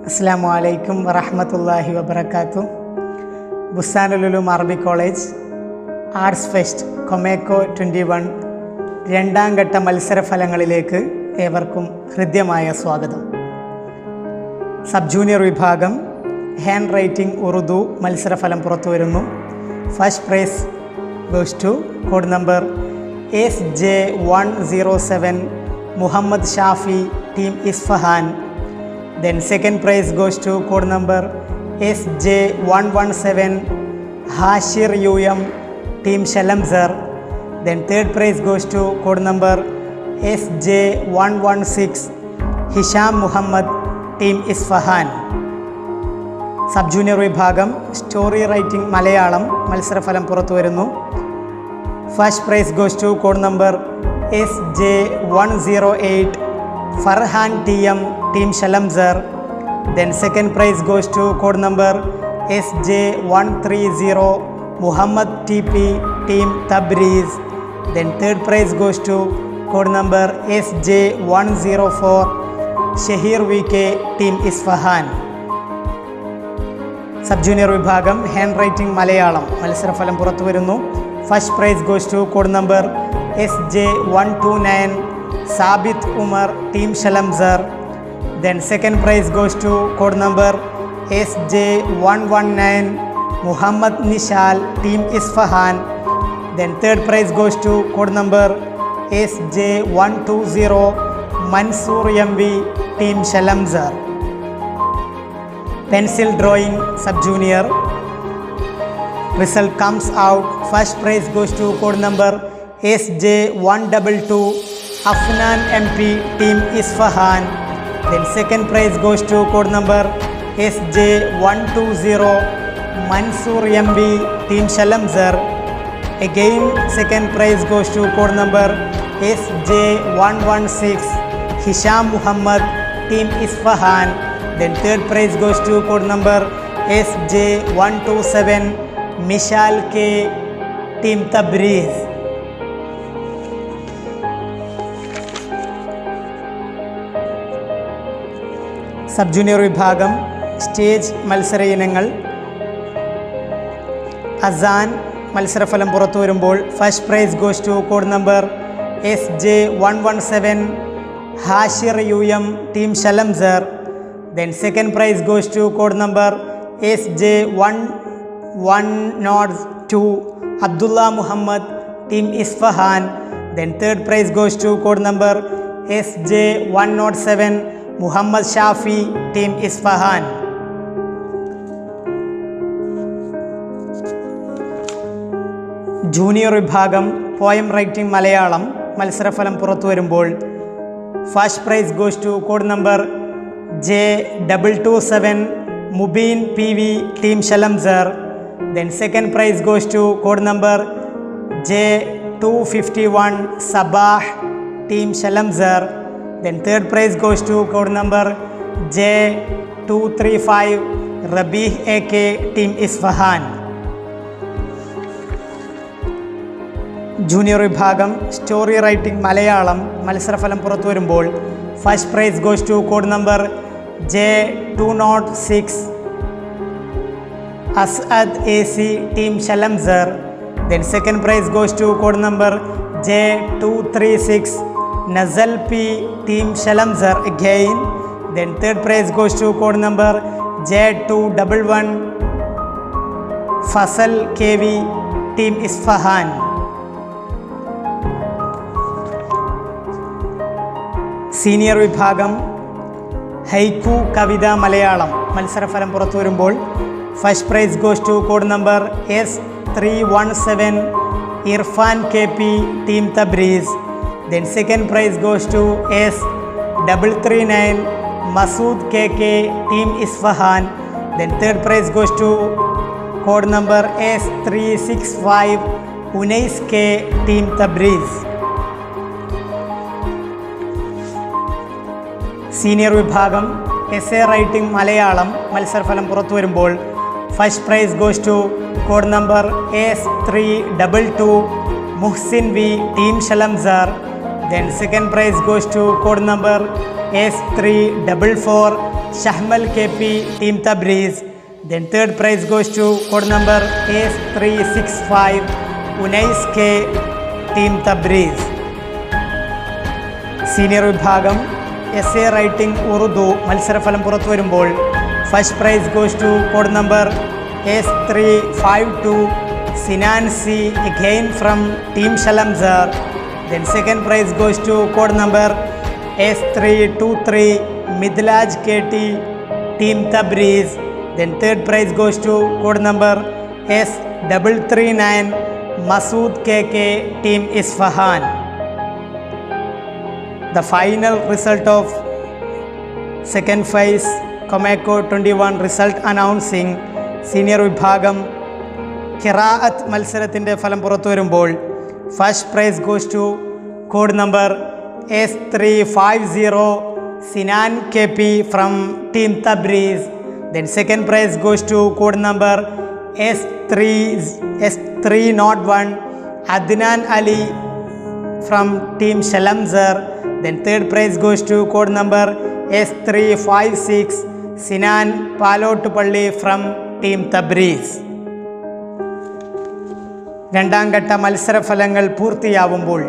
അസ്സലാമു അലൈക്കും വറഹ്മത്തുള്ളാഹി വബറകാതുഹു. Bustanul Arabic college arts fest COMECO'21 രണ്ടാം ഘട്ട മത്സരഫലങ്ങളിലേക്ക് ഏവർക്കും ഹൃദ്യമായ സ്വാഗതം. സബ് ജൂനിയർ വിഭാഗം ഹാൻഡ് റൈറ്റിംഗ് ഉറുദു മത്സരഫലം പുറത്തു വരുന്നു. First prize goes to code number SJ107 Muhammad Shafi, team Isfahan. Then second prize goes to code number SJ117 Hashir UM, team Shalamzar. Then third prize goes to code number SJ116 Hisham Muhammad, team Isfahan. Sub junior വിഭാഗം story writing Malayalam മത്സരഫലം പുറത്തു വരുന്നു. First prize goes to code number SJ108 Farhan TM, team Shalamzar. Then second prize goes to code number SJ130 Muhammad TP, team Tabriz. Then third prize goes to code number SJ104 Shahir VK, team Isfahan. Sub junior വിഭാഗം hand writing Malayalam മത്സരഫലം പുറത്തു വരുന്നു. First prize goes to code number SJ129 Sabit Umar, team Shalamzar. Then second prize goes to code number SJ119 Muhammad Nishal, team Isfahan. Then third prize goes to code number SJ120 Mansoor MV, team Shalamzar. Pencil drawing sub junior result comes out. First prize goes to code number SJ122 Afnan MP, team Isfahan. Then second prize goes to code number SJ120 Mansoor MB, team Shalamzar. Again second prize goes to code number SJ116 Hisham Muhammad, team Isfahan. Then third prize goes to code number SJ127 Mishal K, team Tabriz. Sub junior വിഭാഗം stage മത്സര ഇനങ്ങൾ അസാൻ മത്സരഫലം പുറത്തു വരുമ്പോൾ first prize goes to code number SJ117 Hashir UM, team Shalamzar. Then second prize goes to code number SJ102 Abdullah Muhammad, team Isfahan. Then third prize goes to code number SJ107 Muhammad Shafi, team Isfahan. Junior വിഭാഗം poem writing Malayalam മത്സരഫലം പുറത്തു വരുമ്പോൾ first prize goes to code number J227 Mubeen PV, team Shalamzar. Then second prize goes to code number J251 Sabah, team Shalamzar. Then third prize goes to code number J235 Rabih AK, team Isfahan. Junior വിഭാഗം story writing Malayalam മത്സരഫലം പുറത്തു വരുമ്പോൾ first prize goes to code number J206 Asad AC, team Shalamzar. Then second prize goes to code number J236 Nazal P, team Shalamzar again. Then third prize goes to code number J211 Fasal KV, team Isfahan. Senior വിഭാഗം haiku കവിത മലയാളം മത്സരഫലം പുറത്തു വരുമ്പോൾ first prize goes to code number S317 Irfan KP, team Tabriz. Then second prize goes to S339 Masood KK, team Isfahan. Then third prize goes to code number S365 Unais K, team Tabriz. Senior വിഭാഗം essay writing Malayalam മത്സരഫലം പുറത്തു വരുമ്പോൾ first prize goes to code number S322 Muhsin V, team Shalamzar. Then second prize goes to code number S344 Shahmal KP, Team Tabriz. Then third prize goes to code number S365, Unais K, Team Tabriz. Senior വിഭാഗം essay writing Urdu മത്സരഫലം പുറത്തു വരുമ്പോൾ first prize goes to code number S352, Sinan C, again from Team Shalamzar. Then second prize goes to code number S323, Midlaj KT, Team Tabriz. Then third prize goes to code number S339, Masood KK, Team Isfahan. The final result of second phase COMECO'21 result announcing. Senior വിഭാഗം ഖിറാഅത്ത് മത്സരത്തിൻ്റെ ഫലം പുറത്തു വരുമ്പോൾ first prize goes to code number S350, Sinan KP from team Tabriz. Then second prize goes to code number S301, Adnan Ali from team Shalamzar. Then third prize goes to code number S356, Sinan Palottupalli from team Tabriz. രണ്ടാം ഘട്ട മത്സരഫലങ്ങൾ പൂർത്തിയാവുമ്പോൾ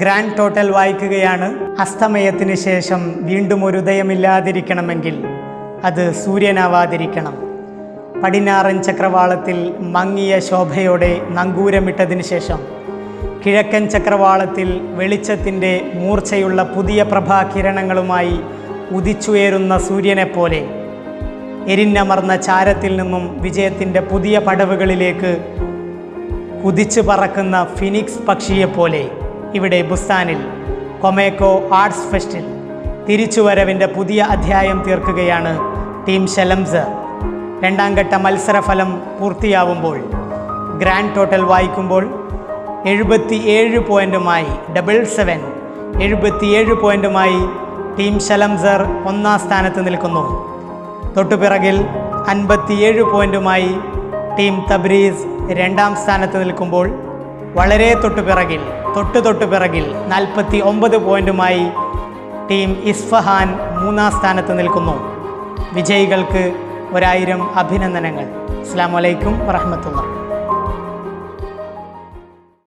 grand total വായിക്കുകയാണ്. അസ്തമയത്തിന് ശേഷം വീണ്ടും ഒരു ഉദയമില്ലാതിരിക്കണമെങ്കിൽ അത് സൂര്യനാവാതിരിക്കണം. പടിഞ്ഞാറൻ ചക്രവാളത്തിൽ മങ്ങിയ ശോഭയോടെ നങ്കൂരമിട്ടതിന് ശേഷം കിഴക്കൻ ചക്രവാളത്തിൽ വെളിച്ചത്തിൻ്റെ മൂർച്ചയുള്ള പുതിയ പ്രഭാകിരണങ്ങളുമായി ഉദിച്ചുയരുന്ന സൂര്യനെപ്പോലെ എരിഞ്ഞമർന്ന ചാരത്തിൽ നിന്നും വിജയത്തിൻ്റെ പുതിയ പടവുകളിലേക്ക് കുതിച്ചു പറക്കുന്ന ഫിനിക്സ് പക്ഷിയെപ്പോലെ ഇവിടെ ബുസ്താനിൽ കൊമേക്കോ ആർട്സ് ഫെസ്റ്റിൽ തിരിച്ചുവരവിൻ്റെ പുതിയ അധ്യായം തീർക്കുകയാണ് ടീം ഷലംസർ. രണ്ടാം ഘട്ട മത്സരഫലം പൂർത്തിയാവുമ്പോൾ ഗ്രാൻഡ് ടോട്ടൽ വായിക്കുമ്പോൾ 77 പോയിൻറ്റുമായി 77 പോയിൻറ്റുമായി ടീം ഷലംസർ ഒന്നാം സ്ഥാനത്ത് നിൽക്കുന്നു. തൊട്ടുപിറകിൽ 57 പോയിൻറ്റുമായി ടീം തബ്രീസ് രണ്ടാം സ്ഥാനത്ത് നിൽക്കുമ്പോൾ വളരെ തൊട്ടുപിറകിൽ 49 പോയിൻറ്റുമായി ടീം ഇസ്ഫഹാൻ മൂന്നാം സ്ഥാനത്ത് നിൽക്കുന്നു. വിജയികൾക്ക് 1000 അഭിനന്ദനങ്ങൾ. അസ്സലാമു അലൈക്കും വറഹ്മത്തുള്ളാഹി.